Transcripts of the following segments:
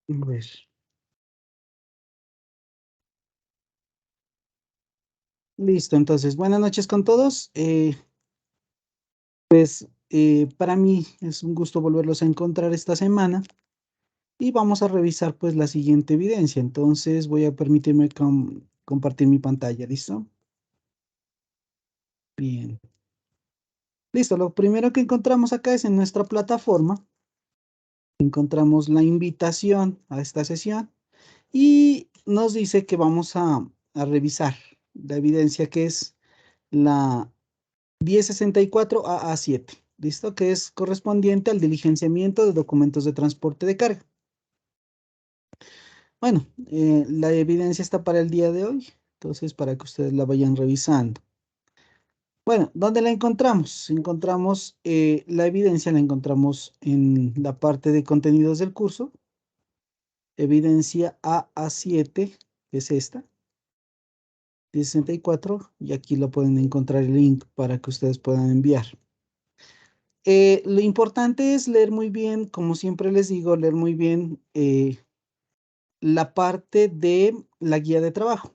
A ver. Listo, entonces, buenas noches con todos. Para mí es un gusto volverlos a encontrar esta semana y vamos a revisar pues la siguiente evidencia. Entonces voy a permitirme compartir mi pantalla, ¿listo? Bien. Listo, lo primero que encontramos acá es en nuestra plataforma. Encontramos la invitación a esta sesión y nos dice que vamos a revisar la evidencia que es la 1064 AA7, ¿listo? Que es correspondiente al diligenciamiento de documentos de transporte de carga. Bueno, la evidencia está para el día de hoy, entonces para que ustedes la vayan revisando. Bueno, ¿dónde la encontramos? Encontramos la evidencia, la encontramos en la parte de contenidos del curso, evidencia AA7, que es esta, 1064, y aquí lo pueden encontrar el link para que ustedes puedan enviar. Lo importante es leer muy bien, como siempre les digo, leer muy bien la parte de la guía de trabajo.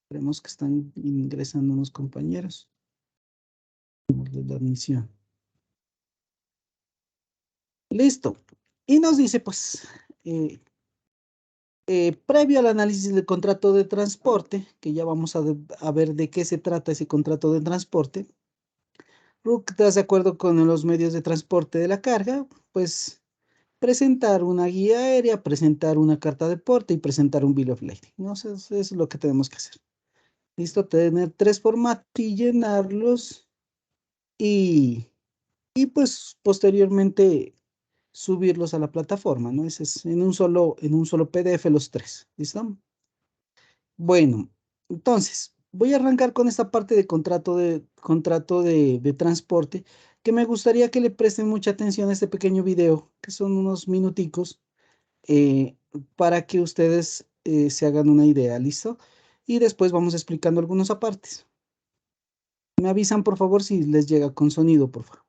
Esperemos que están ingresando unos compañeros de la admisión. Listo. Y nos dice, pues, previo al análisis del contrato de transporte, que ya vamos a ver de qué se trata ese contrato de transporte, RUC, ¿estás de acuerdo con los medios de transporte de la carga? Pues presentar una guía aérea, presentar una carta de porte y presentar un bill of lading. ¿No? Eso es lo que tenemos que hacer. Listo, tener tres formatos y llenarlos y, y pues posteriormente subirlos a la plataforma, ¿no? Ese es en un solo PDF los tres. ¿Listo? Bueno, entonces voy a arrancar con esta parte de contrato de transporte, que me gustaría que le presten mucha atención a este pequeño video, que son unos minuticos eh, para que ustedes se hagan una idea, ¿listo? Y después vamos explicando algunos apartes. Me avisan, por favor, si les llega con sonido, por favor.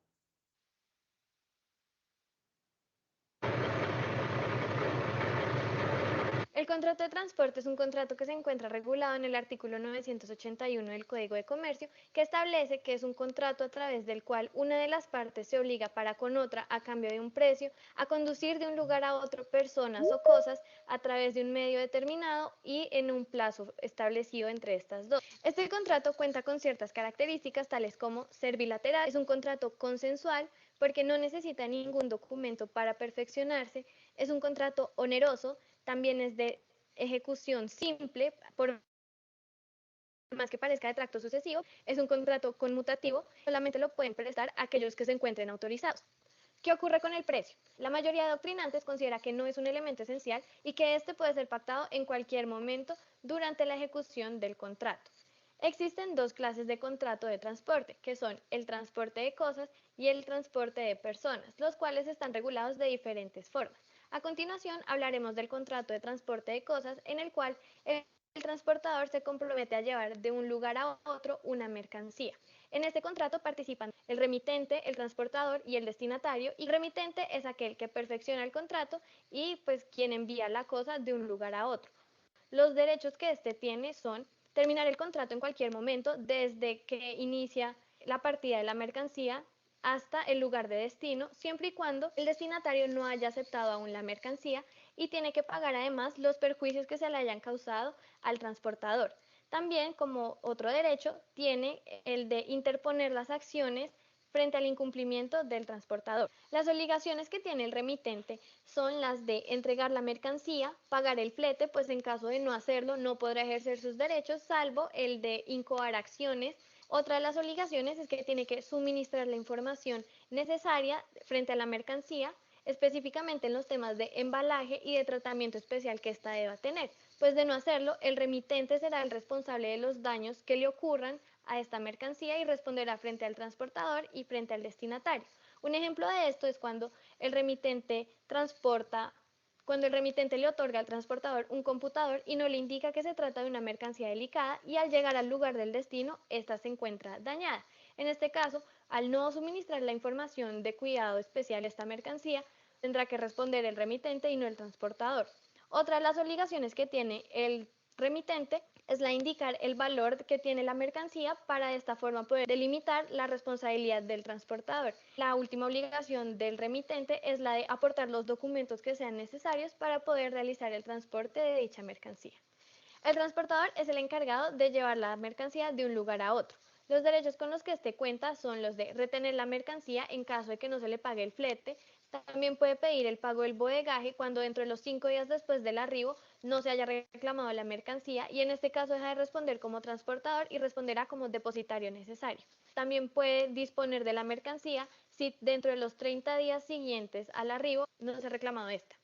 El contrato de transporte es un contrato que se encuentra regulado en el artículo 981 del Código de Comercio, que establece que es un contrato a través del cual una de las partes se obliga para con otra, a cambio de un precio, a conducir de un lugar a otro personas o cosas a través de un medio determinado y en un plazo establecido entre estas dos. Este contrato cuenta con ciertas características tales como ser bilateral, es un contrato consensual porque no necesita ningún documento para perfeccionarse, es un contrato oneroso, también es de ejecución simple, por más que parezca de tracto sucesivo, es un contrato conmutativo, solamente lo pueden prestar aquellos que se encuentren autorizados. ¿Qué ocurre con el precio? La mayoría de doctrinantes considera que no es un elemento esencial y que este puede ser pactado en cualquier momento durante la ejecución del contrato. Existen dos clases de contrato de transporte, que son el transporte de cosas y el transporte de personas, los cuales están regulados de diferentes formas. A continuación hablaremos del contrato de transporte de cosas, en el cual el transportador se compromete a llevar de un lugar a otro una mercancía. En este contrato participan el remitente, el transportador y el destinatario, y el remitente es aquel que perfecciona el contrato y pues quien envía la cosa de un lugar a otro. Los derechos que éste tiene son terminar el contrato en cualquier momento desde que inicia la partida de la mercancía hasta el lugar de destino, siempre y cuando el destinatario no haya aceptado aún la mercancía y tiene que pagar además los perjuicios que se le hayan causado al transportador. También, como otro derecho, tiene el de interponer las acciones frente al incumplimiento del transportador. Las obligaciones que tiene el remitente son las de entregar la mercancía, pagar el flete, pues en caso de no hacerlo no podrá ejercer sus derechos, salvo el de incoar acciones. Otra de las obligaciones es que tiene que suministrar la información necesaria frente a la mercancía, específicamente en los temas de embalaje y de tratamiento especial que ésta deba tener, pues de no hacerlo, el remitente será el responsable de los daños que le ocurran a esta mercancía y responderá frente al transportador y frente al destinatario. Un ejemplo de esto es el remitente transporta cuando el remitente le otorga al transportador un computador y no le indica que se trata de una mercancía delicada y al llegar al lugar del destino, ésta se encuentra dañada. En este caso, al no suministrar la información de cuidado especial a esta mercancía, tendrá que responder el remitente y no el transportador. Otra de las obligaciones que tiene el remitente es la de indicar el valor que tiene la mercancía para de esta forma poder delimitar la responsabilidad del transportador. La última obligación del remitente es la de aportar los documentos que sean necesarios para poder realizar el transporte de dicha mercancía. El transportador es el encargado de llevar la mercancía de un lugar a otro. Los derechos con los que este cuenta son los de retener la mercancía en caso de que no se le pague el flete. También puede pedir el pago del bodegaje cuando dentro de los 5 días después del arribo no se haya reclamado la mercancía y en este caso deja de responder como transportador y responderá como depositario necesario. También puede disponer de la mercancía si dentro de los 30 días siguientes al arribo no se ha reclamado esta.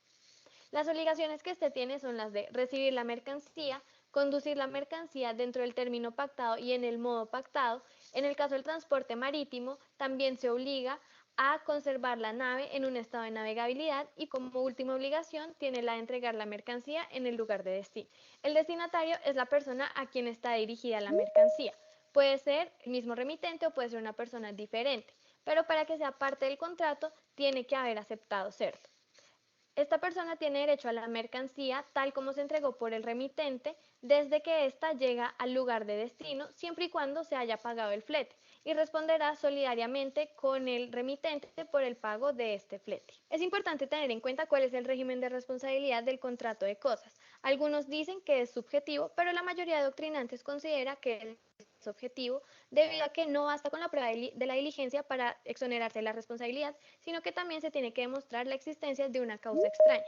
Las obligaciones que este tiene son las de recibir la mercancía, conducir la mercancía dentro del término pactado y en el modo pactado. En el caso del transporte marítimo, también se obliga a conservar la nave en un estado de navegabilidad y como última obligación tiene la de entregar la mercancía en el lugar de destino. El destinatario es la persona a quien está dirigida la mercancía. Puede ser el mismo remitente o puede ser una persona diferente, pero para que sea parte del contrato tiene que haber aceptado CERTO. Esta persona tiene derecho a la mercancía tal como se entregó por el remitente desde que ésta llega al lugar de destino, siempre y cuando se haya pagado el flete, y responderá solidariamente con el remitente por el pago de este flete. Es importante tener en cuenta cuál es el régimen de responsabilidad del contrato de cosas. Algunos dicen que es subjetivo, pero la mayoría de doctrinantes considera que es objetivo debido a que no basta con la prueba de la diligencia para exonerarse de la responsabilidad, sino que también se tiene que demostrar la existencia de una causa extraña.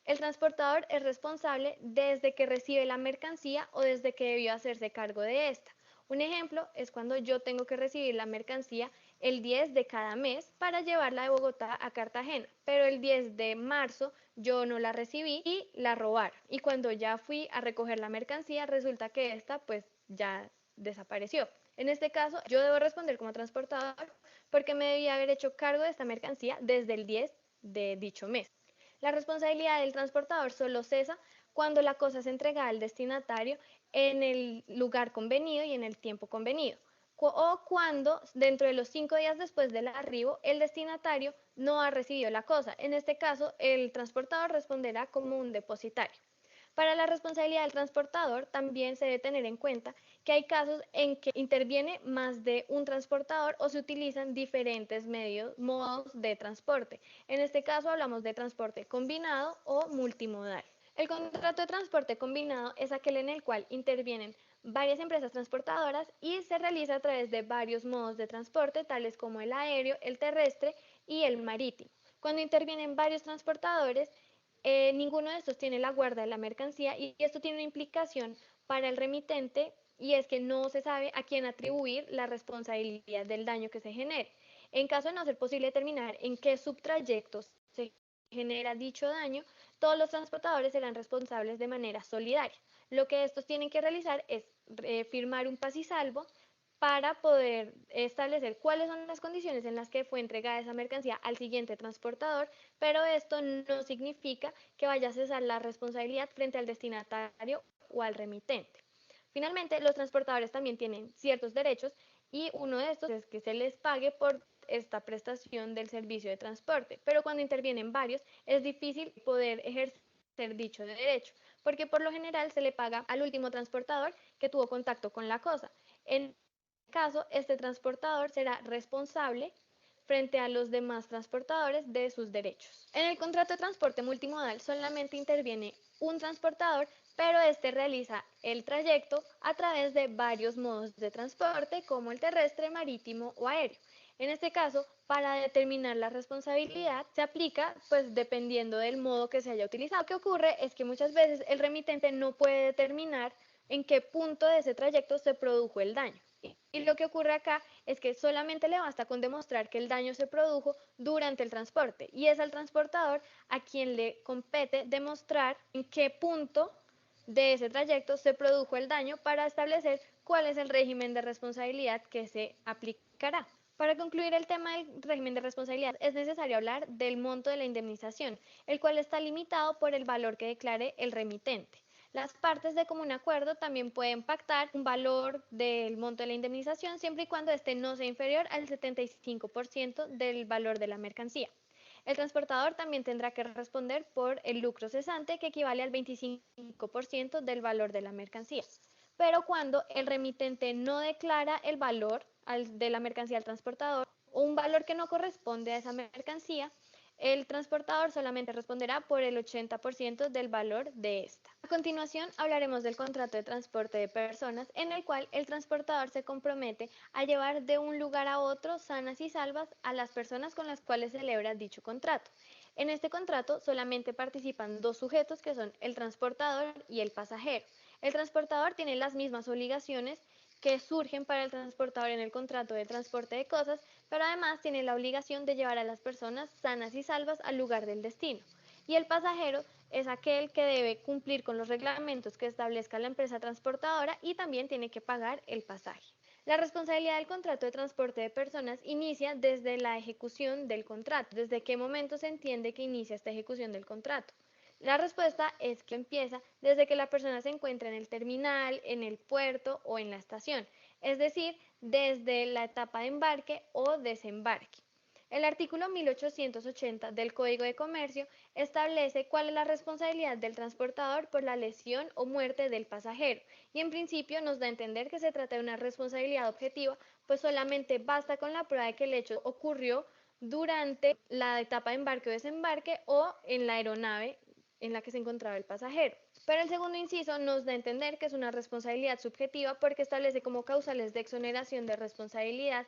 El transportador es responsable desde que recibe la mercancía o desde que debió hacerse cargo de esta. Un ejemplo es cuando yo tengo que recibir la mercancía el 10 de cada mes para llevarla de Bogotá a Cartagena, pero el 10 de marzo yo no la recibí y la robaron. Y cuando ya fui a recoger la mercancía, resulta que esta pues ya desapareció. En este caso, yo debo responder como transportador porque me debía haber hecho cargo de esta mercancía desde el 10 de dicho mes. La responsabilidad del transportador solo cesa cuando la cosa es entregada al destinatario en el lugar convenido y en el tiempo convenido, o cuando dentro de los 5 días después del arribo el destinatario no ha recibido la cosa. En este caso, el transportador responderá como un depositario. Para la responsabilidad del transportador también se debe tener en cuenta que hay casos en que interviene más de un transportador o se utilizan diferentes modos de transporte. En este caso hablamos de transporte combinado o multimodal. El contrato de transporte combinado es aquel en el cual intervienen varias empresas transportadoras y se realiza a través de varios modos de transporte, tales como el aéreo, el terrestre y el marítimo. Cuando intervienen varios transportadores, ninguno de estos tiene la guarda de la mercancía y esto tiene una implicación para el remitente y es que no se sabe a quién atribuir la responsabilidad del daño que se genere. En caso de no ser posible determinar en qué subtrayectos se genera dicho daño, todos los transportadores serán responsables de manera solidaria. Lo que estos tienen que realizar es firmar un paz y salvo para poder establecer cuáles son las condiciones en las que fue entregada esa mercancía al siguiente transportador, pero esto no significa que vaya a cesar la responsabilidad frente al destinatario o al remitente. Finalmente, los transportadores también tienen ciertos derechos y uno de estos es que se les pague por esta prestación del servicio de transporte, pero cuando intervienen varios es difícil poder ejercer dicho derecho, porque por lo general se le paga al último transportador que tuvo contacto con la cosa. En caso, este transportador será responsable frente a los demás transportadores de sus derechos. En el contrato de transporte multimodal solamente interviene un transportador, pero este realiza el trayecto a través de varios modos de transporte como el terrestre, marítimo o aéreo. En este caso, para determinar la responsabilidad se aplica pues dependiendo del modo que se haya utilizado. Lo que ocurre es que muchas veces el remitente no puede determinar en qué punto de ese trayecto se produjo el daño. Y lo que ocurre acá es que solamente le basta con demostrar que el daño se produjo durante el transporte y es al transportador a quien le compete demostrar en qué punto de ese trayecto se produjo el daño para establecer cuál es el régimen de responsabilidad que se aplicará. Para concluir el tema del régimen de responsabilidad es necesario hablar del monto de la indemnización, el cual está limitado por el valor que declare el remitente. Las partes de común acuerdo también pueden pactar un valor del monto de la indemnización siempre y cuando este no sea inferior al 75% del valor de la mercancía. El transportador también tendrá que responder por el lucro cesante, que equivale al 25% del valor de la mercancía. Pero cuando el remitente no declara el valor de la mercancía al transportador o un valor que no corresponde a esa mercancía, el transportador solamente responderá por el 80% del valor de esta. A continuación hablaremos del contrato de transporte de personas, en el cual el transportador se compromete a llevar de un lugar a otro sanas y salvas a las personas con las cuales celebra dicho contrato. En este contrato solamente participan dos sujetos, que son el transportador y el pasajero. El transportador tiene las mismas obligaciones que surgen para el transportador en el contrato de transporte de cosas, pero además tiene la obligación de llevar a las personas sanas y salvas al lugar del destino. Y el pasajero es aquel que debe cumplir con los reglamentos que establezca la empresa transportadora y también tiene que pagar el pasaje. La responsabilidad del contrato de transporte de personas inicia desde la ejecución del contrato. ¿Desde qué momento se entiende que inicia esta ejecución del contrato? La respuesta es que empieza desde que la persona se encuentra en el terminal, en el puerto o en la estación, es decir, desde la etapa de embarque o desembarque. El artículo 1880 del Código de Comercio establece cuál es la responsabilidad del transportador por la lesión o muerte del pasajero, y en principio nos da a entender que se trata de una responsabilidad objetiva, pues solamente basta con la prueba de que el hecho ocurrió durante la etapa de embarque o desembarque o en la aeronave en la que se encontraba el pasajero. Pero el segundo inciso nos da a entender que es una responsabilidad subjetiva, porque establece como causales de exoneración de responsabilidad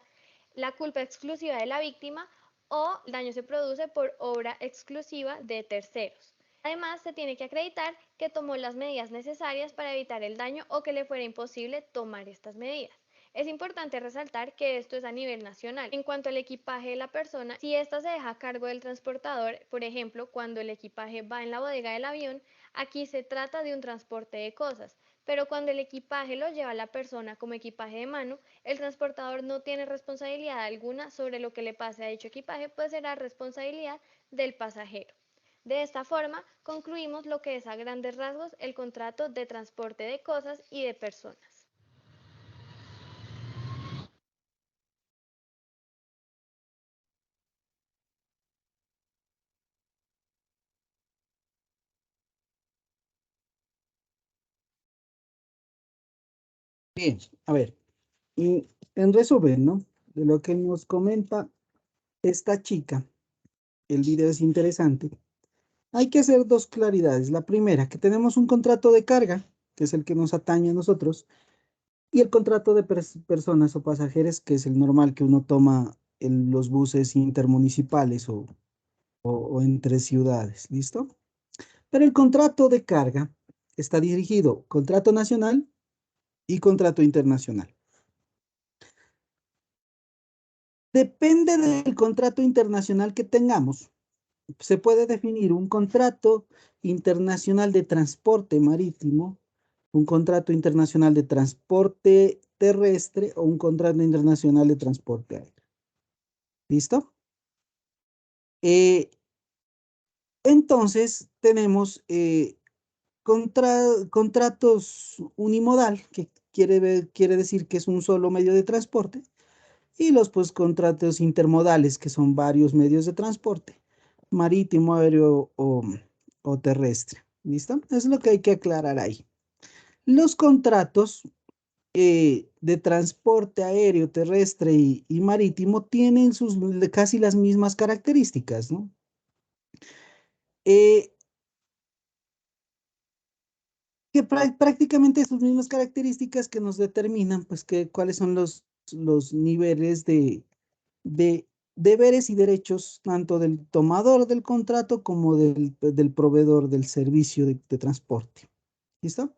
la culpa exclusiva de la víctima o el daño se produce por obra exclusiva de terceros. Además, se tiene que acreditar que tomó las medidas necesarias para evitar el daño o que le fuera imposible tomar estas medidas. Es importante resaltar que esto es a nivel nacional. En cuanto al equipaje de la persona, si ésta se deja a cargo del transportador, por ejemplo, cuando el equipaje va en la bodega del avión, aquí se trata de un transporte de cosas, pero cuando el equipaje lo lleva la persona como equipaje de mano, el transportador no tiene responsabilidad alguna sobre lo que le pase a dicho equipaje, pues será responsabilidad del pasajero. De esta forma, concluimos lo que es a grandes rasgos el contrato de transporte de cosas y de personas. Bien, a ver, y en resumen, ¿no? De lo que nos comenta esta chica, el video es interesante. Hay que hacer dos claridades. La primera, que tenemos un contrato de carga, que es el que nos atañe a nosotros, y el contrato de personas o pasajeros, que es el normal que uno toma en los buses intermunicipales o entre ciudades. ¿Listo? Pero el contrato de carga está dirigido contrato nacional y contrato internacional. Depende del contrato internacional que tengamos. Se puede definir un contrato internacional de transporte marítimo, un contrato internacional de transporte terrestre o un contrato internacional de transporte aéreo. ¿Listo? Eh, entonces tenemos contratos unimodal, que quiere decir que es un solo medio de transporte, y los pues contratos intermodales, que son varios medios de transporte, marítimo, aéreo o terrestre. ¿Listo? Es lo que hay que aclarar ahí. Los contratos de transporte aéreo, terrestre y marítimo tienen casi las mismas características, ¿no? Eh, que prácticamente sus mismas características que nos determinan, pues, cuáles son los niveles de deberes y derechos tanto del tomador del contrato como del proveedor del servicio de transporte. ¿Listo?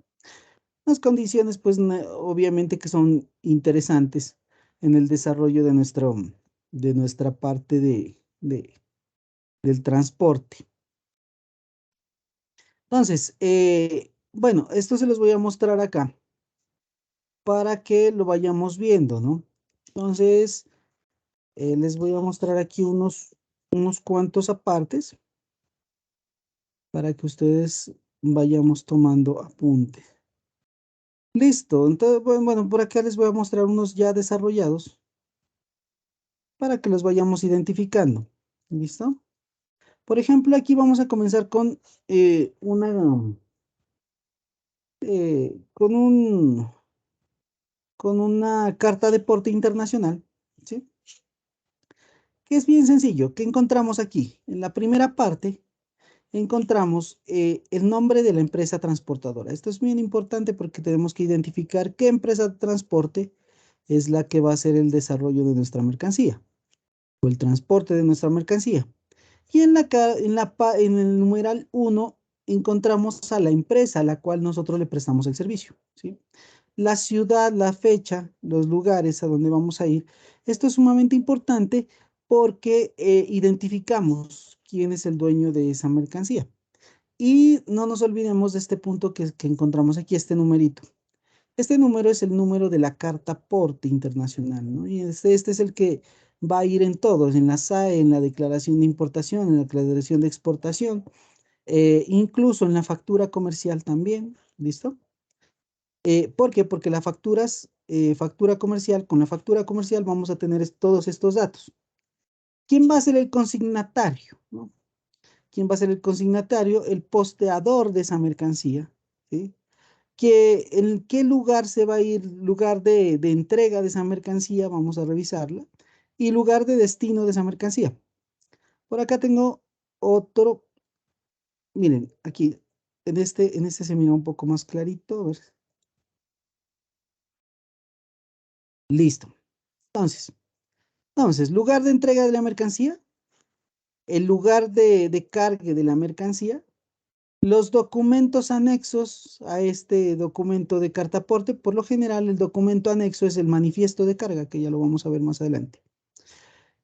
Las condiciones, pues, obviamente que son interesantes en el desarrollo de nuestra parte del transporte. Entonces, bueno, esto se los voy a mostrar acá para que lo vayamos viendo, ¿no? Entonces, les voy a mostrar aquí unos cuantos apartes para que ustedes vayamos tomando apuntes. Listo, entonces, bueno, por acá les voy a mostrar unos ya desarrollados para que los vayamos identificando. ¿Listo? Por ejemplo, aquí vamos a comenzar con con con una carta de porte internacional, ¿sí? Que es bien sencillo. ¿Qué encontramos aquí? En la primera parte encontramos el nombre de la empresa transportadora. Esto es bien importante porque tenemos que identificar qué empresa de transporte es la que va a hacer el desarrollo de nuestra mercancía o el transporte de nuestra mercancía. Y en el numeral uno encontramos a la empresa a la cual nosotros le prestamos el servicio, ¿sí? La ciudad, la fecha, los lugares a donde vamos a ir. Esto es sumamente importante porque identificamos quién es el dueño de esa mercancía. Y no nos olvidemos de este punto que encontramos aquí, este numerito. Este número es el número de la carta porte internacional, ¿no? Y este es el que va a ir en todos, en la SAE, en la declaración de importación, en la declaración de exportación, incluso en la factura comercial también, ¿listo? ¿Por qué? Porque factura comercial, con la factura comercial vamos a tener todos estos datos. ¿Quién va a ser el consignatario? ¿No? ¿Quién va a ser el consignatario? El posteador de esa mercancía, ¿sí? ¿En qué lugar se va a ir? Lugar de entrega de esa mercancía, vamos a revisarla, y lugar de destino de esa mercancía. Por acá tengo otro, miren, aquí, en este se mira un poco más clarito, a ver, listo. Entonces, lugar de entrega de la mercancía, el lugar de cargue de la mercancía, los documentos anexos a este documento de cartaporte. Por lo general, el documento anexo es el manifiesto de carga, que ya lo vamos a ver más adelante.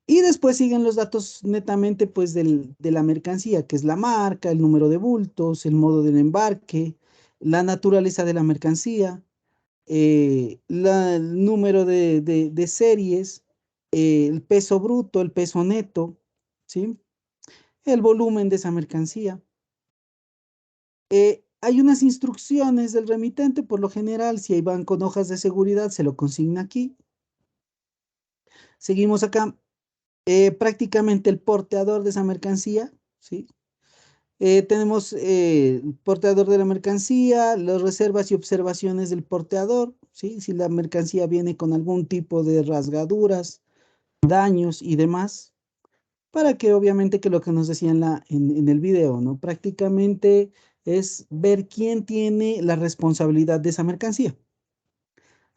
Y después siguen los datos netamente pues de la mercancía, que es la marca, el número de bultos, el modo del embarque, la naturaleza de la mercancía, el número de series, el peso bruto, el peso neto, ¿sí? El volumen de esa mercancía. Hay unas instrucciones del remitente, por lo general, si van con hojas de seguridad, se lo consigna aquí. Seguimos acá, prácticamente el porteador de esa mercancía, ¿sí? Tenemos el porteador de la mercancía, las reservas y observaciones del porteador, ¿sí? Si la mercancía viene con algún tipo de rasgaduras, daños y demás, para que obviamente que lo que nos decía en el video, ¿no? Prácticamente es ver quién tiene la responsabilidad de esa mercancía.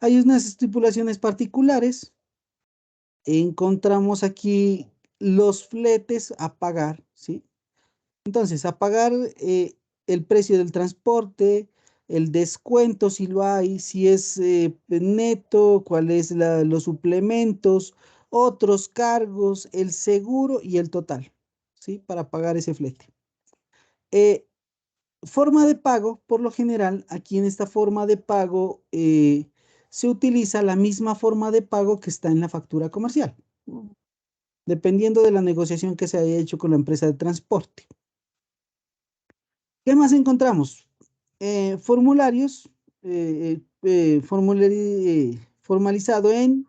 Hay unas estipulaciones particulares. Encontramos aquí los fletes a pagar, ¿sí? Entonces, a pagar el precio del transporte, el descuento si lo hay, si es neto, cuáles los suplementos, otros cargos, el seguro y el total, ¿sí? Para pagar ese flete. Eh, Forma de pago, por lo general, aquí en esta forma de pago se utiliza la misma forma de pago que está en la factura comercial, ¿no? Dependiendo de la negociación que se haya hecho con la empresa de transporte. ¿Qué más encontramos? Formularios, formalizado en,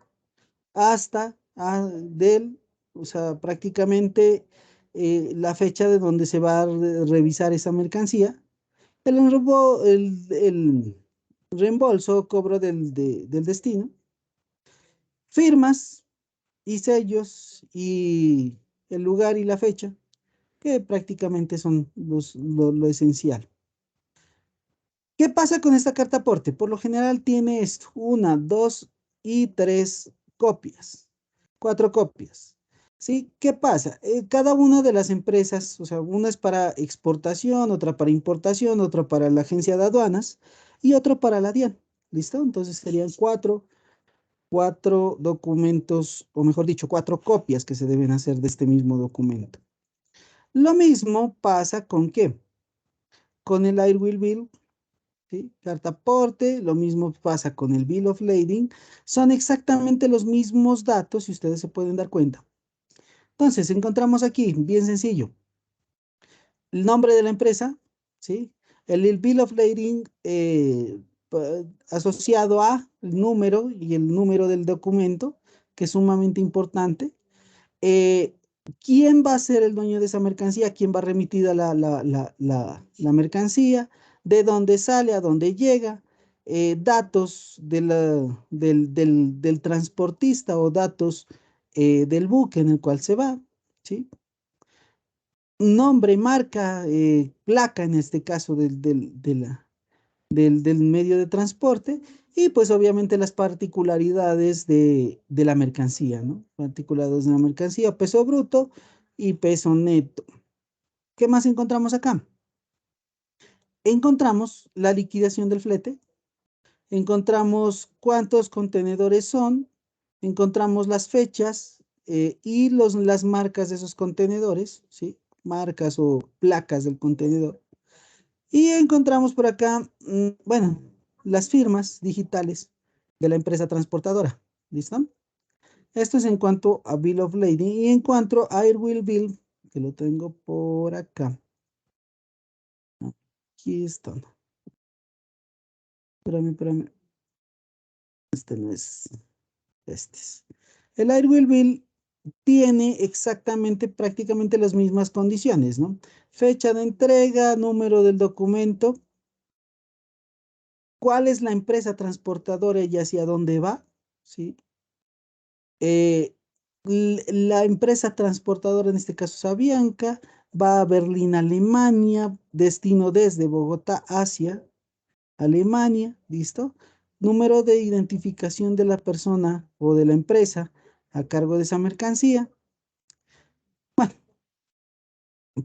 hasta, del, o sea, prácticamente la fecha de donde se va a revisar esa mercancía. El reembolso, cobro del destino, firmas y sellos y el lugar y la fecha, que prácticamente son lo esencial. ¿Qué pasa con esta carta aporte? Por lo general tiene esto, una, dos y tres copias, cuatro copias. ¿Sí? ¿Qué pasa? Cada una de las empresas, o sea, una es para exportación, otra para importación, otra para la agencia de aduanas y otro para la DIAN. ¿Listo? Entonces serían cuatro documentos, o mejor dicho, cuatro copias que se deben hacer de este mismo documento. Lo mismo pasa con ¿qué? Con el Airwheel Bill, ¿sí? Carta aporte, lo mismo pasa con el Bill of Lading, son exactamente los mismos datos, si ustedes se pueden dar cuenta. Entonces, encontramos aquí, bien sencillo, el nombre de la empresa, ¿sí? El Bill of Lading asociado a el número y el número del documento, que es sumamente importante. ¿Quién va a ser el dueño de esa mercancía? ¿Quién va remitida la mercancía? ¿De dónde sale? ¿A dónde llega? Datos del transportista o datos del buque en el cual se va, ¿sí? Nombre, marca, placa en este caso del medio de transporte y pues obviamente las particularidades de la mercancía, ¿no? Particularidades de la mercancía, peso bruto y peso neto. ¿Qué más encontramos acá? Encontramos la liquidación del flete, encontramos cuántos contenedores son, encontramos las fechas y las marcas de esos contenedores, ¿sí? Marcas o placas del contenedor. Y encontramos por acá, bueno, las firmas digitales de la empresa transportadora. ¿Listo? Esto es en cuanto a Bill of Lading y en cuanto a Airwheel Bill, que lo tengo por acá. Aquí está. Espérame, espérame. Este no es. Este es. El Airwheel Bill tiene exactamente, prácticamente las mismas condiciones, ¿no? Fecha de entrega, número del documento, cuál es la empresa transportadora y hacia dónde va, ¿sí? Eh, la empresa transportadora, en este caso es Avianca, va a Berlín, Alemania, destino desde Bogotá hacia Alemania, ¿listo? Número de identificación de la persona o de la empresa a cargo de esa mercancía. Bueno,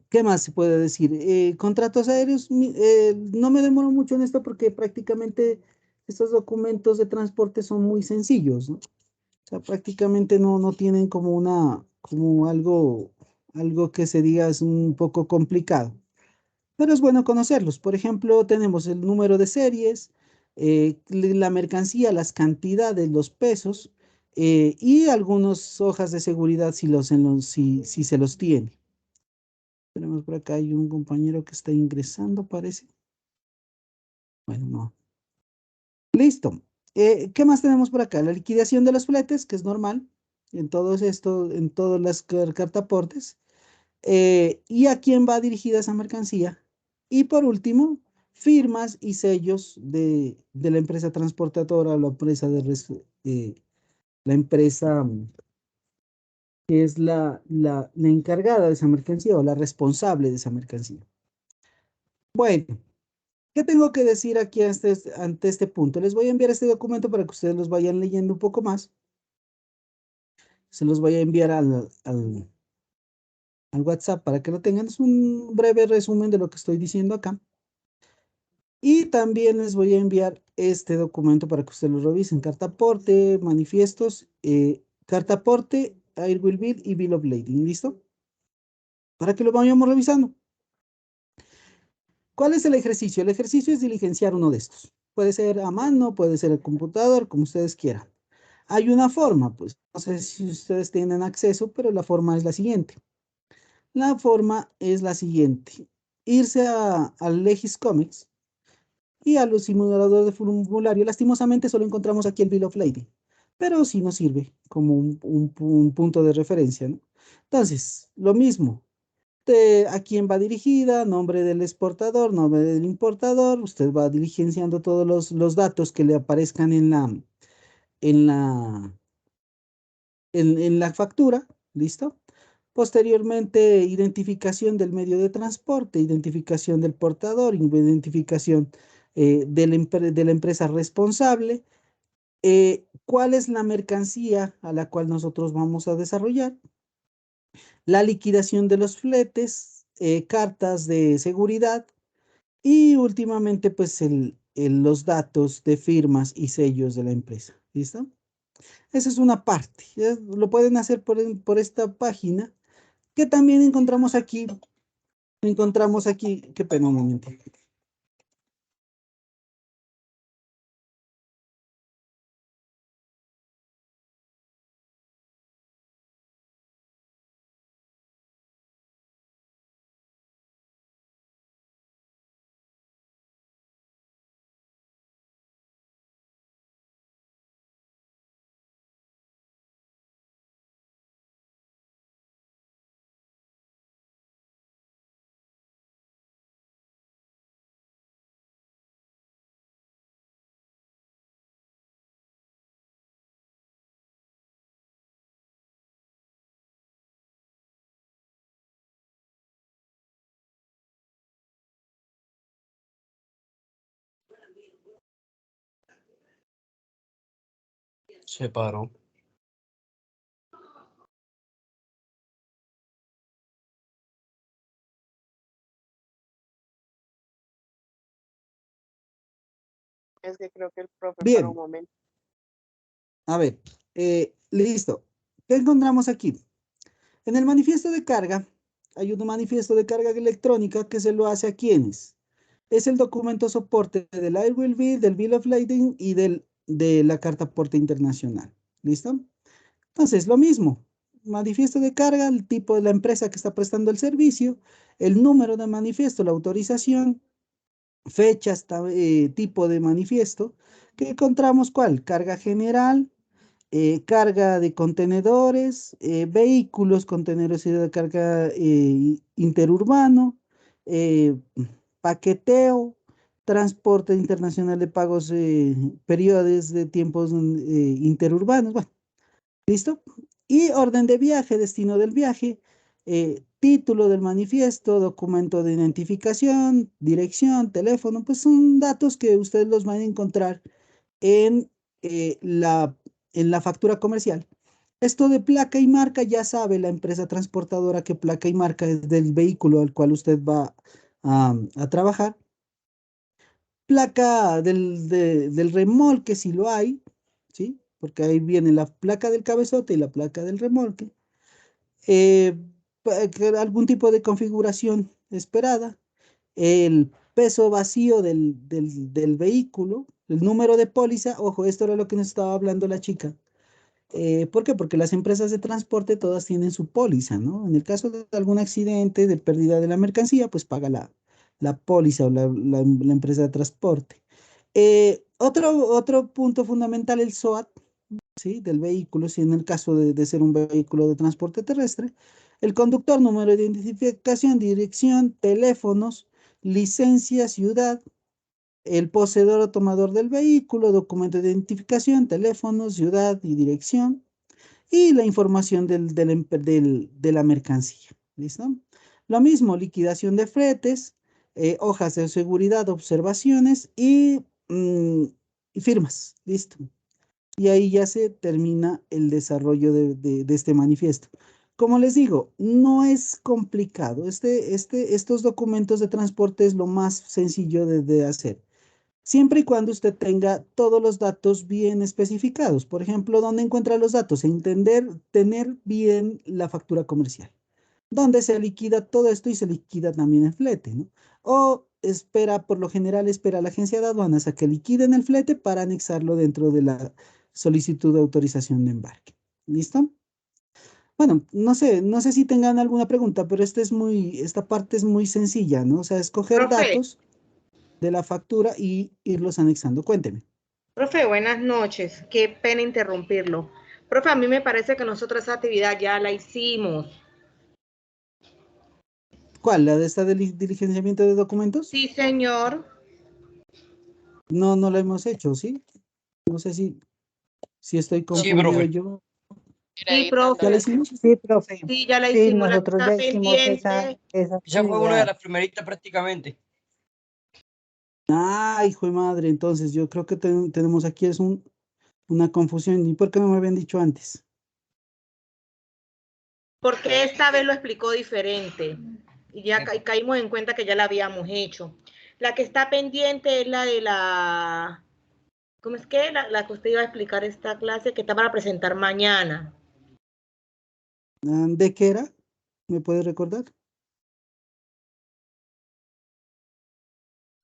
¿qué más se puede decir? Contratos aéreos, no me demoro mucho en esto porque prácticamente estos documentos de transporte son muy sencillos, ¿no? O sea, prácticamente no tienen como como algo que se diga es un poco complicado. Pero es bueno conocerlos. Por ejemplo, tenemos el número de series, la mercancía, las cantidades, los pesos y algunas hojas de seguridad si se los tiene. Tenemos por acá, hay un compañero que está ingresando, parece. Bueno, no. Listo. ¿Qué más tenemos por acá? La liquidación de los fletes, que es normal en todos estos, en todas las cartaportes. Y a quién va dirigida esa mercancía. Y por último, firmas y sellos de la empresa transportadora o la empresa que es la encargada de esa mercancía o la responsable de esa mercancía. Bueno, ¿qué tengo que decir aquí ante este punto? Les voy a enviar este documento para que ustedes los vayan leyendo un poco más. Se los voy a enviar al WhatsApp para que lo tengan. Es un breve resumen de lo que estoy diciendo acá. Y también les voy a enviar este documento para que ustedes lo revisen. Carta aporte, manifiestos, carta aporte, Airwheel Bill y Bill of Lading. ¿Listo? Para que lo vayamos revisando. ¿Cuál es el ejercicio? El ejercicio es diligenciar uno de estos. Puede ser a mano, puede ser el computador, como ustedes quieran. Hay una forma, pues no sé si ustedes tienen acceso, pero la forma es la siguiente. La forma es la siguiente. Irse al Legis Comics y a los simuladores de formulario. Lastimosamente solo encontramos aquí el Bill of Lading, pero sí nos sirve como un punto de referencia, ¿no? Entonces, lo mismo. A quién va dirigida, nombre del exportador, nombre del importador, usted va diligenciando todos los datos que le aparezcan en la, en la factura, ¿listo? Posteriormente, identificación del medio de transporte, identificación del portador, identificación de la empresa responsable, cuál es la mercancía a la cual nosotros vamos a desarrollar, la liquidación de los fletes, cartas de seguridad y últimamente pues los datos de firmas y sellos de la empresa. ¿Listo? Esa es una parte. Lo pueden hacer por esta página que también encontramos aquí, qué pena un momento. Se paró. Es que creo que el profe Bien. para un momento. A ver, listo. ¿Qué encontramos aquí? En el manifiesto de carga, hay un manifiesto de carga electrónica que se lo hace a quienes. Es el documento soporte del Airwheel Bill, del Bill of Lading y de la carta aporte internacional. ¿Listo? Entonces, lo mismo. Manifiesto de carga, el tipo de la empresa que está prestando el servicio, el número de manifiesto, la autorización, fechas, tipo de manifiesto. ¿Qué encontramos? ¿Cuál? Carga general, carga de contenedores, vehículos, contenedores de carga interurbano, eh, paqueteo, transporte internacional de pagos, periodos de tiempos interurbanos. Bueno, ¿listo? Y orden de viaje, destino del viaje, título del manifiesto, documento de identificación, dirección, teléfono, pues son datos que ustedes los van a encontrar en, en la factura comercial. Esto de placa y marca, ya sabe la empresa transportadora que placa y marca es del vehículo al cual usted va a trabajar. Placa del remolque, si lo hay, ¿sí? Porque ahí viene la placa del cabezote y la placa del remolque. Eh, Algún tipo de configuración esperada. El peso vacío del vehículo, el número de póliza. Ojo, esto era lo que nos estaba hablando la chica. ¿Por qué? Porque las empresas de transporte todas tienen su póliza, ¿no? En el caso de algún accidente, de pérdida de la mercancía, pues paga la póliza o la empresa de transporte. Otro punto fundamental, el SOAT, ¿sí? Del vehículo, si en el caso de ser un vehículo de transporte terrestre, el conductor, número de identificación, dirección, teléfonos, licencia, ciudad, el poseedor o tomador del vehículo, documento de identificación, teléfono, ciudad y dirección, y la información de la mercancía. ¿Listo? Lo mismo, liquidación de fretes, hojas de seguridad, observaciones y firmas. Listo. Y ahí ya se termina el desarrollo de este manifiesto. Como les digo, no es complicado. Estos documentos de transporte es lo más sencillo de hacer. Siempre y cuando usted tenga todos los datos bien especificados. Por ejemplo, ¿dónde encuentra los datos? Tener bien la factura comercial, donde se liquida todo esto y se liquida también el flete, ¿no? O por lo general, espera la agencia de aduanas a que liquiden el flete para anexarlo dentro de la solicitud de autorización de embarque. ¿Listo? Bueno, no sé si tengan alguna pregunta, pero esta parte es muy sencilla, ¿no? O sea, escoger Profe, datos de la factura y irlos anexando. Cuénteme. profe, buenas noches. Qué pena interrumpirlo. Profe, a mí me parece que nosotros esa actividad ya la hicimos. ¿Cuál? ¿La de esta diligenciamiento de documentos? Sí, señor. No, no la hemos hecho, ¿sí? No sé si estoy Sí, confundido profe. yo. Sí, ¿Ya la profe. hicimos? Sí, profe. Sí, ya la Sí, hicimos. La que nosotros está ya hicimos pendiente. esa Esa fue una de actividad. las primeritas prácticamente. Ah, hijo de madre, entonces yo creo que tenemos aquí una confusión. ¿Y por qué no me habían dicho antes? Porque esta vez lo explicó diferente. Y ya caímos en cuenta que ya la habíamos hecho. La que está pendiente es la de la. ¿Cómo es que? La que usted iba a explicar esta clase que está para presentar mañana. ¿De qué era? ¿Me puede recordar?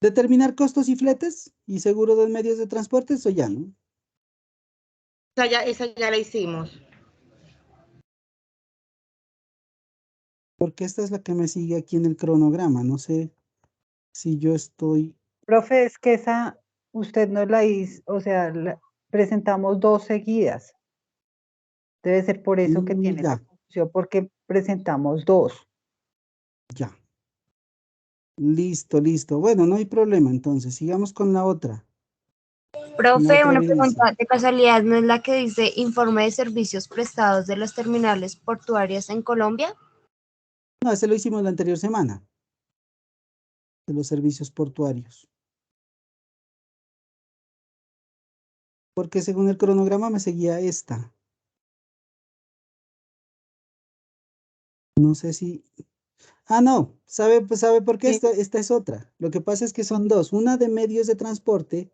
Determinar costos y fletes y seguro de medios de transporte, eso ya, ¿no? Esa ya la hicimos. Porque esta es la que me sigue aquí en el cronograma. No sé si yo estoy... Profe, es que esa usted no la hizo, o sea, presentamos dos seguidas. Debe ser por eso que tiene esa Ya, confusión, porque presentamos dos. ya. Listo, listo. Bueno, no hay problema. Entonces, sigamos con la otra. La Profe, otra una evidencia. pregunta, de casualidad, ¿no es la que dice informe de servicios prestados de las terminales portuarias en Colombia? No, ese lo hicimos la anterior semana, de los servicios portuarios. porque según el cronograma me seguía esta. No sé si... Ah, no, ¿sabe por qué? Sí. Esta es otra. Lo que pasa es que son dos, una de medios de transporte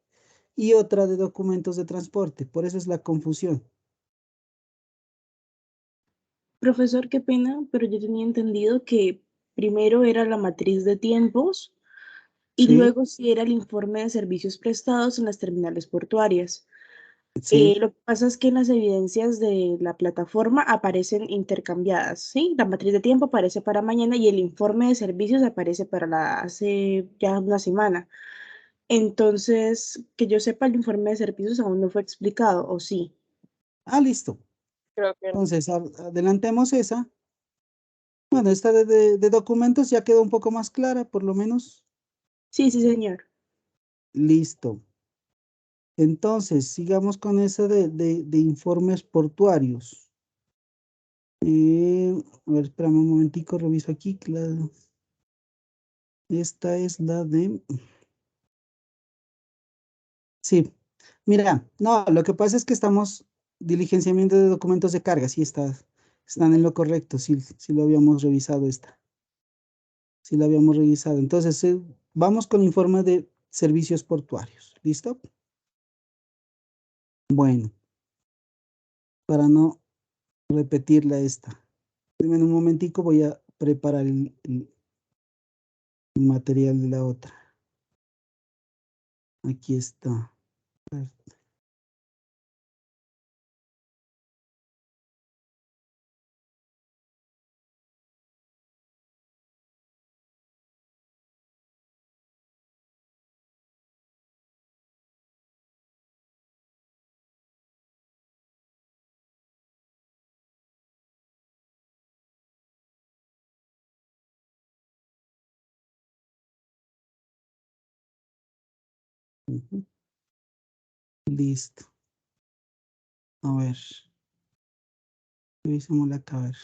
y otra de documentos de transporte. Por eso es la confusión. Profesor, qué pena, pero yo tenía entendido que primero era la matriz de tiempos y Sí, luego sí era el informe de servicios prestados en las terminales portuarias. sí. Lo que pasa es que en las evidencias de la plataforma aparecen intercambiadas, ¿sí? La matriz de tiempo aparece para mañana y el informe de servicios aparece para hace ya una semana. Entonces, que yo sepa, el informe de servicios aún no fue explicado, ¿o sí? Ah, listo. Creo que no. Entonces, adelantemos esa. Bueno, esta de documentos ya quedó un poco más clara, por lo menos. Sí, sí, señor. Listo. Entonces, sigamos con esa de informes portuarios. A ver, espérame un momentico, reviso aquí. Esta es la de... Sí, mira, no, lo que pasa es que estamos diligenciamiento de documentos de carga, sí están en lo correcto, sí, sí lo habíamos revisado esta, sí lo habíamos revisado. Entonces, vamos con informe de servicios portuarios, ¿listo? Bueno, para no repetirla esta. En un momentico voy a preparar el material de la otra. Aquí está. Ujú, listo. A ver, revisémosla acá, a ver.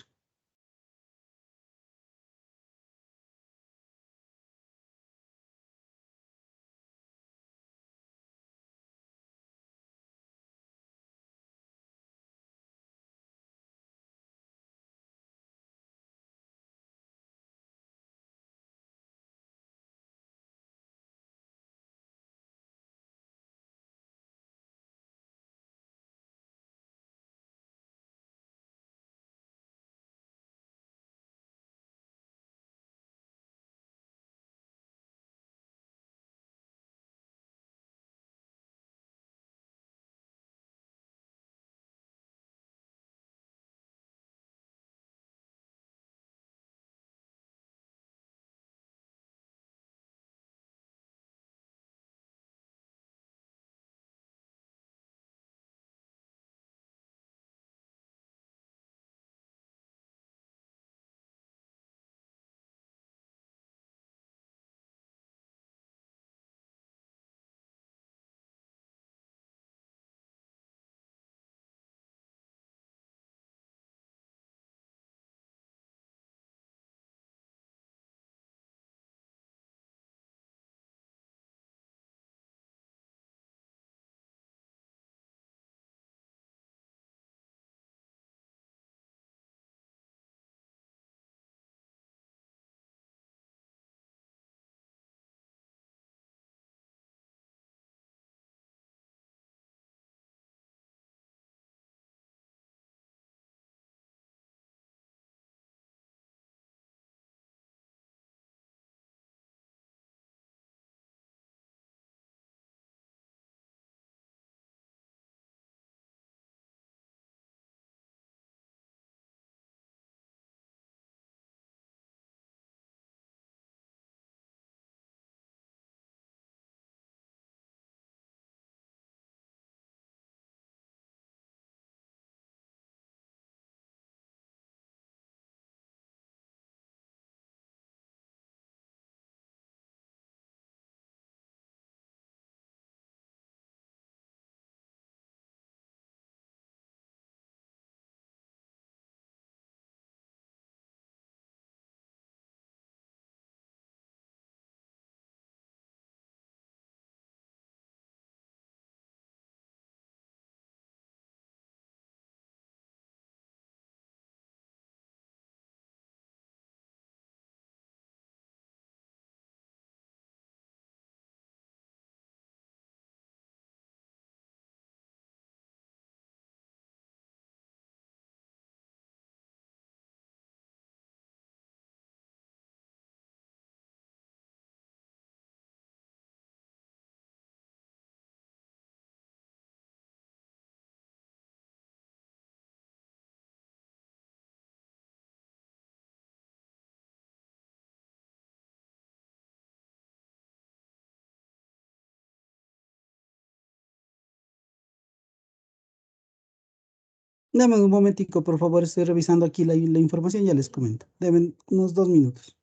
Dame un momentico, por favor, estoy revisando aquí la información, ya les comento. Deben unos 2 minutos.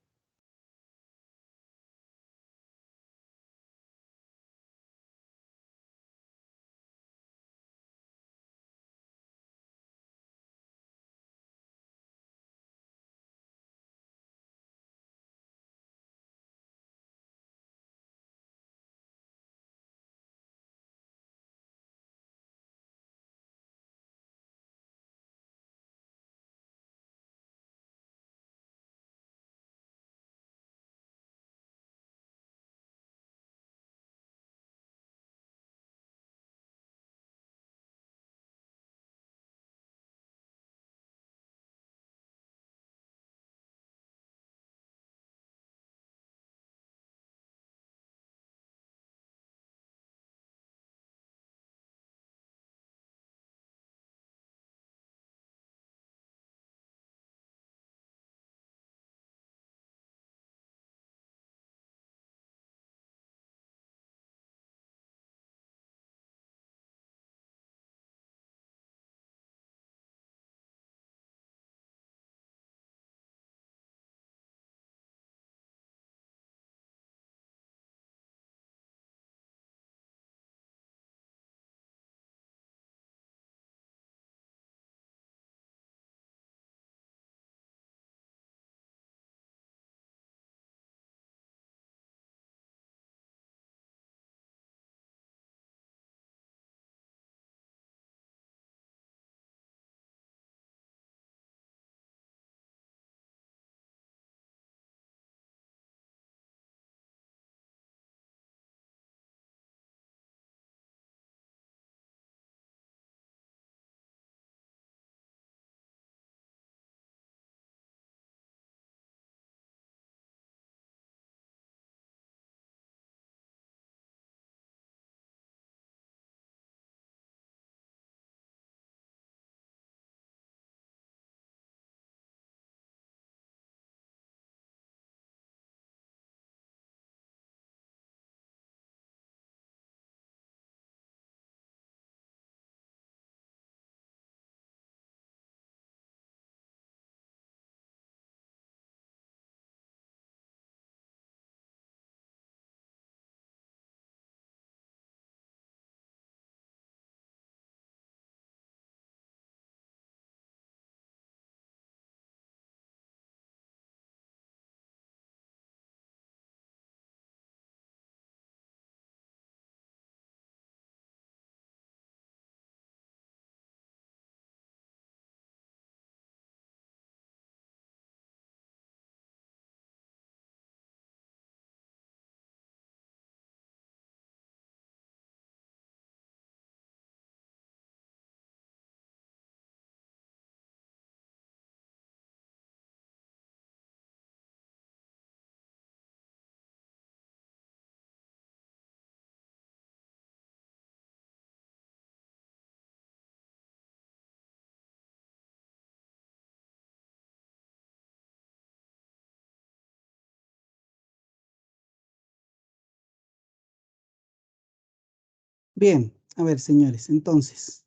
Bien, a ver, señores, entonces,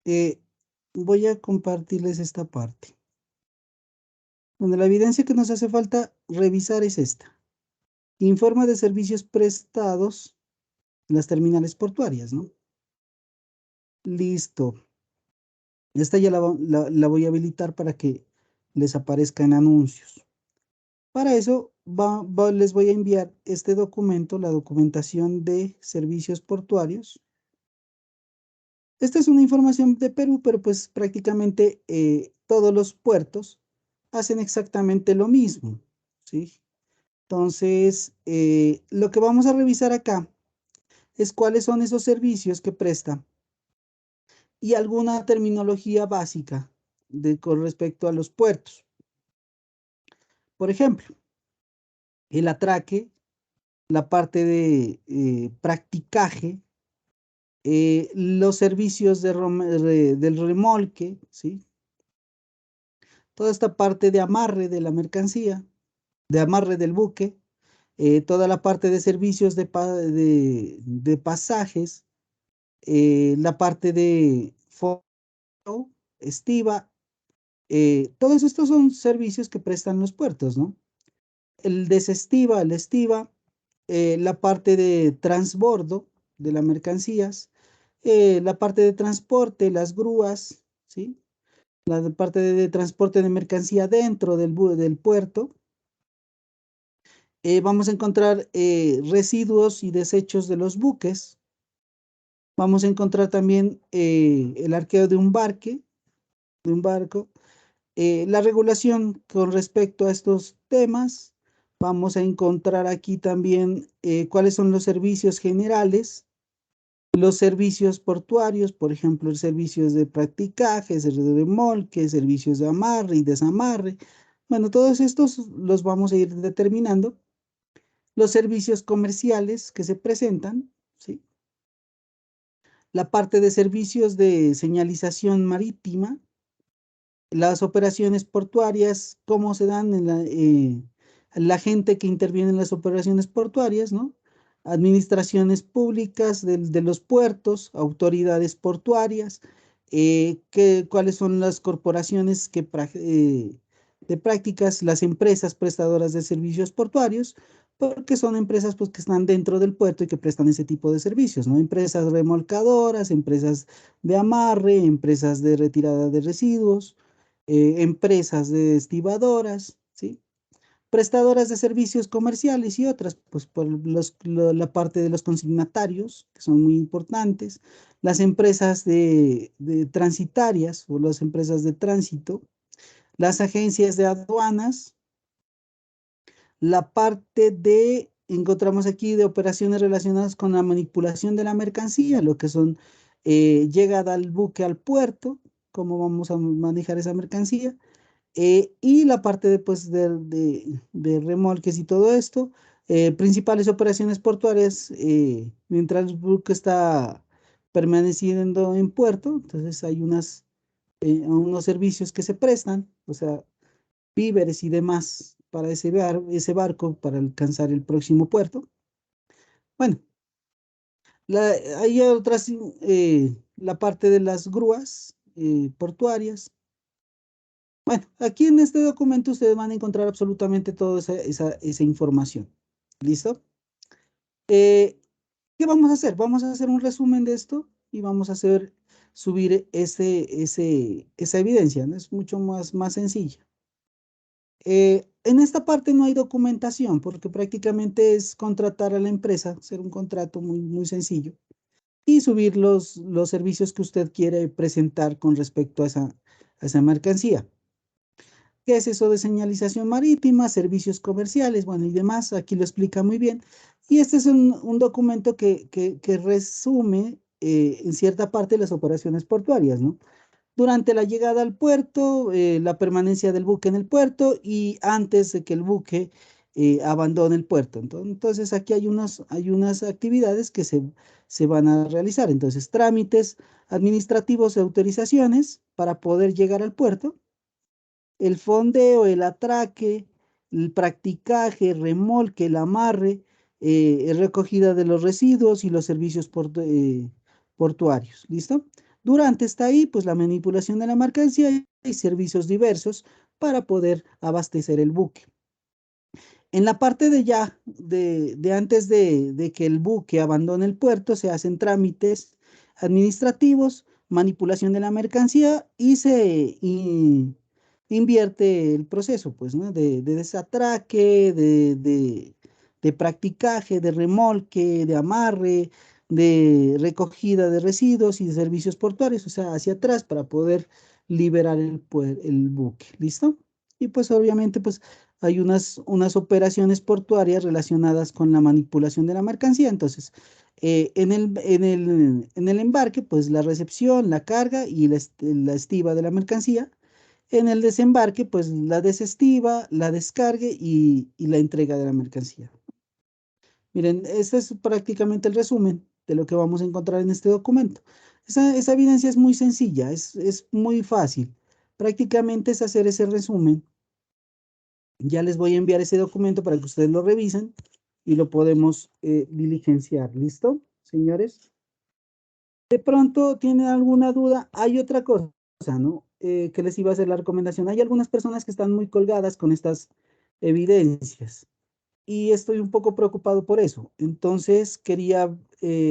eh, voy a compartirles esta parte. Donde la evidencia que nos hace falta revisar es esta. Informe de servicios prestados en las terminales portuarias, ¿no? Listo. Esta ya la voy a habilitar para que les aparezca en anuncios. Para eso les voy a enviar este documento, la documentación de servicios portuarios. Esta es una información de Perú, pero pues prácticamente todos los puertos hacen exactamente lo mismo, ¿sí? Entonces, lo que vamos a revisar acá es cuáles son esos servicios que presta y alguna terminología básica con respecto a los puertos. Por ejemplo, el atraque, la parte de practicaje, los servicios del remolque, ¿sí? Toda esta parte de amarre de la mercancía, de amarre del buque, toda la parte de servicios de pasajes, la parte de estiva, todos estos son servicios que prestan los puertos, ¿no? El desestiva, el estiva, la parte de transbordo de las mercancías, la parte de transporte, las grúas, ¿sí? La parte de transporte de mercancía dentro del puerto. Vamos a encontrar residuos y desechos de los buques. Vamos a encontrar también el arqueo de un barco. La regulación con respecto a estos temas. Vamos a encontrar aquí también cuáles son los servicios generales, los servicios portuarios, por ejemplo, los servicios de practicaje, de remolque, servicios de amarre y desamarre. Bueno, todos estos los vamos a ir determinando. Los servicios comerciales que se presentan, ¿sí? La parte de servicios de señalización marítima, las operaciones portuarias, cómo se dan en la gente que interviene en las operaciones portuarias, ¿no? Administraciones públicas de los puertos, autoridades portuarias, cuáles son las corporaciones de prácticas, las empresas prestadoras de servicios portuarios, porque son empresas pues, que están dentro del puerto y que prestan ese tipo de servicios, ¿no? Empresas remolcadoras, empresas de amarre, empresas de retirada de residuos, empresas de estibadoras, ¿sí? Prestadoras de servicios comerciales y otras, pues por la parte de los consignatarios, que son muy importantes, las empresas de transitarias o las empresas de tránsito, las agencias de aduanas, la parte encontramos aquí de operaciones relacionadas con la manipulación de la mercancía, lo que son llegada al buque al puerto, cómo vamos a manejar esa mercancía, y la parte de remolques y todo esto, principales operaciones portuarias, mientras el buque está permaneciendo en puerto, entonces hay unos servicios que se prestan, o sea, víveres y demás para ese barco para alcanzar el próximo puerto. Bueno, hay otras, la parte de las grúas portuarias. Bueno, aquí en este documento ustedes van a encontrar absolutamente toda esa información. ¿Listo? ¿Qué vamos a hacer? Vamos a hacer un resumen de esto y vamos a subir esa evidencia, ¿no? Es mucho más sencilla. En esta parte no hay documentación porque prácticamente es contratar a la empresa, hacer un contrato muy sencillo y subir los servicios que usted quiere presentar con respecto a esa mercancía. ¿Qué es eso de señalización marítima, servicios comerciales, bueno, y demás? Aquí lo explica muy bien. Y este es un documento que resume en cierta parte las operaciones portuarias, ¿no? Durante la llegada al puerto, la permanencia del buque en el puerto y antes de que el buque abandone el puerto. Entonces aquí hay unas actividades que se van a realizar. Entonces, trámites administrativos y autorizaciones para poder llegar al puerto, el fondeo, el atraque, el practicaje, el remolque, el amarre, recogida de los residuos y los servicios portuarios. ¿Listo? Durante está ahí, pues la manipulación de la mercancía y servicios diversos para poder abastecer el buque. En la parte de antes de que el buque abandone el puerto, se hacen trámites administrativos, manipulación de la mercancía y invierte el proceso, pues, ¿no? De desatraque, de practicaje, de remolque, de amarre, de recogida de residuos y de servicios portuarios, o sea, hacia atrás para poder liberar el buque, ¿listo? Y pues obviamente, pues hay unas operaciones portuarias relacionadas con la manipulación de la mercancía. Entonces, en el embarque, pues la recepción, la carga y la estiva de la mercancía. En el desembarque, pues la desestiva, la descargue y la entrega de la mercancía. Miren, este es prácticamente el resumen de lo que vamos a encontrar en este documento. Esa evidencia es muy sencilla, es muy fácil. Prácticamente es hacer ese resumen. Ya les voy a enviar ese documento para que ustedes lo revisen y lo podemos diligenciar. ¿Listo, señores? De pronto tienen alguna duda. Hay otra cosa. ¿no? Que les iba a hacer la recomendación. Hay algunas personas que están muy colgadas con estas evidencias y estoy un poco preocupado por eso. Entonces quería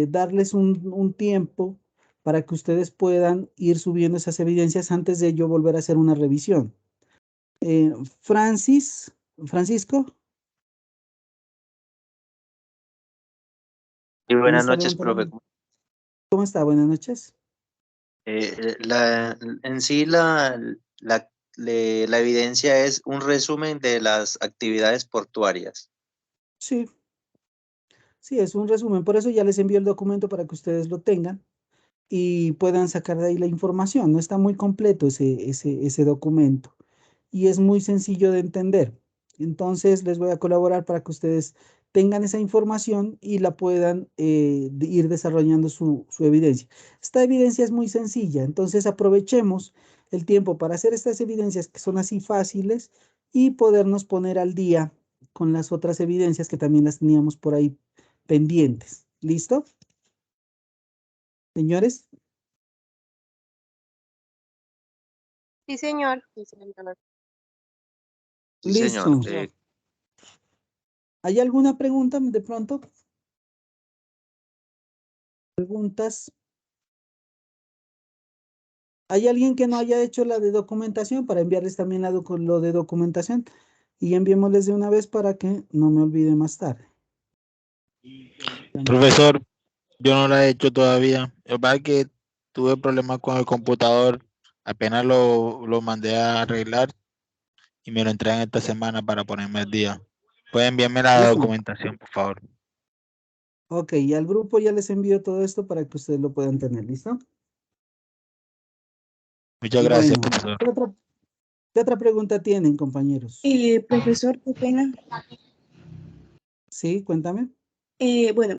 darles un tiempo para que ustedes puedan ir subiendo esas evidencias antes de yo volver a hacer una revisión. Francisco. Y ¿Me buenas está noches, levantando la profe. mano? ¿Cómo está? Buenas noches. En sí, la evidencia es un resumen de las actividades portuarias. Sí, sí, es un resumen. Por eso ya les envío el documento para que ustedes lo tengan y puedan sacar de ahí la información. No está muy completo ese documento y es muy sencillo de entender. Entonces les voy a colaborar para que ustedes tengan esa información y la puedan ir desarrollando su evidencia. Esta evidencia es muy sencilla, entonces aprovechemos el tiempo para hacer estas evidencias que son así fáciles y podernos poner al día con las otras evidencias que también las teníamos por ahí pendientes. ¿Listo? Señores. Sí, señor. Sí, señor. Sí, señor. Listo. ¿Hay alguna pregunta de pronto? ¿Preguntas? ¿Hay alguien que no haya hecho la de documentación para enviarles también lo de documentación? Y enviémosles de una vez para que no me olvide más tarde. Profesor, yo no la he hecho todavía. Lo que pasa es que tuve problemas con el computador. Apenas lo mandé a arreglar y me lo entregan esta semana para ponerme al día. Pueden enviarme la ¿Listo? documentación, por favor. Ok, y al grupo ya les envío todo esto para que ustedes lo puedan tener. ¿Listo? Muchas gracias, Bueno, profesor. ¿qué otra pregunta tienen, compañeros? Profesor, qué pena. Sí, cuéntame. Bueno,